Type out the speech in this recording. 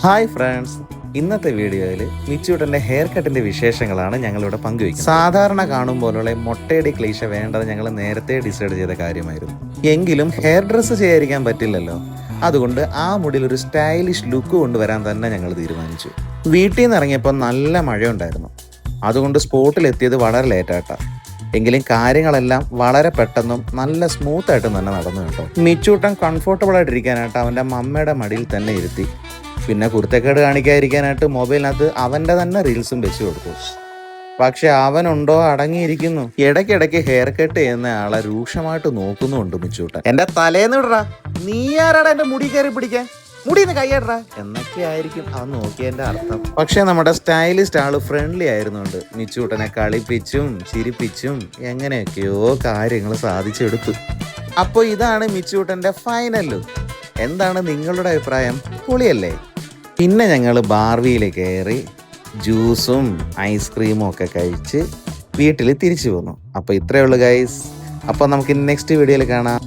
Hi friends, ഇന്നത്തെ വീഡിയോയിൽ മിച്ചൂട്ടൻ്റെ hair കട്ടിൻ്റെ വിശേഷങ്ങളാണ് ഞങ്ങളിവിടെ പങ്കുവയ്ക്കുന്നത്. സാധാരണ കാണുമ്പോലുള്ള മൊട്ടയുടെ ക്ലീശ വേണ്ടത് ഞങ്ങൾ നേരത്തെ ഡിസൈഡ് ചെയ്ത കാര്യമായിരുന്നു. എങ്കിലും ഹെയർ ഡ്രസ്സ് ചെയ്യാതിരിക്കാൻ പറ്റില്ലല്ലോ. അതുകൊണ്ട് ആ മുടിയിൽ ഒരു സ്റ്റൈലിഷ് ലുക്ക് കൊണ്ടുവരാൻ തന്നെ ഞങ്ങൾ തീരുമാനിച്ചു. വീട്ടിൽ നിന്ന് ഇറങ്ങിയപ്പോൾ നല്ല മഴയുണ്ടായിരുന്നു. അതുകൊണ്ട് സ്പോട്ടിലെത്തിയത് വളരെ ലേറ്റായിട്ടാണ്. എങ്കിലും കാര്യങ്ങളെല്ലാം വളരെ പെട്ടെന്നും നല്ല സ്മൂത്തായിട്ടും തന്നെ നടന്നു കേട്ടോ. മിച്ചൂട്ടൻ കംഫർട്ടബിൾ ആയിട്ടിരിക്കാനായിട്ട് അവൻ്റെ മമ്മയുടെ മടിയിൽ തന്നെ ഇരുത്തി. പിന്നെ കുരുത്തക്കേട് കാണിക്കാതിരിക്കാനായിട്ട് മൊബൈലിനകത്ത് അവൻ്റെ തന്നെ റീൽസും വെച്ച് കൊടുത്തു. പക്ഷെ അവനുണ്ടോ അടങ്ങിയിരിക്കുന്നു. ഇടയ്ക്കിടയ്ക്ക് ഹെയർ കട്ട് ചെയ്യുന്ന ആളെ രൂക്ഷമായിട്ട് നോക്കുന്നുണ്ട് മിച്ചൂട്ടൻ. എൻ്റെ തലേന്ന് വിടറാ, നീ ആരാടാ എൻ്റെ മുടി കയറി പിടിക്കാൻ, മുടിന്ന് കയ്യടാ എന്നൊക്കെ ആയിരിക്കും അവൻ നോക്കിയതിൻ്റെ അർത്ഥം. പക്ഷെ നമ്മുടെ സ്റ്റൈലിസ്റ്റ് ആള് ഫ്രണ്ട്ലി ആയിരുന്നുകൊണ്ട് മിച്ചൂട്ടനെ കളിപ്പിച്ചും ചിരിപ്പിച്ചും എങ്ങനെയൊക്കെയോ കാര്യങ്ങൾ സാധിച്ചെടുത്തു. അപ്പോൾ ഇതാണ് മിച്ചൂട്ടൻ്റെ ഫൈനൽ ലുക്ക്. എന്താണ് നിങ്ങളുടെ അഭിപ്രായം? പൊളിയല്ലേ? പിന്നെ ഞങ്ങൾ ബാർവിയിൽ കയറി ജ്യൂസും ഐസ്ക്രീമും ഒക്കെ കഴിച്ച് വീട്ടിൽ തിരിച്ചു പോന്നു. അപ്പോൾ ഇത്രയേ ഉള്ളൂ ഗൈസ്. അപ്പോൾ നമുക്ക് നെക്സ്റ്റ് വീഡിയോയിൽ കാണാം.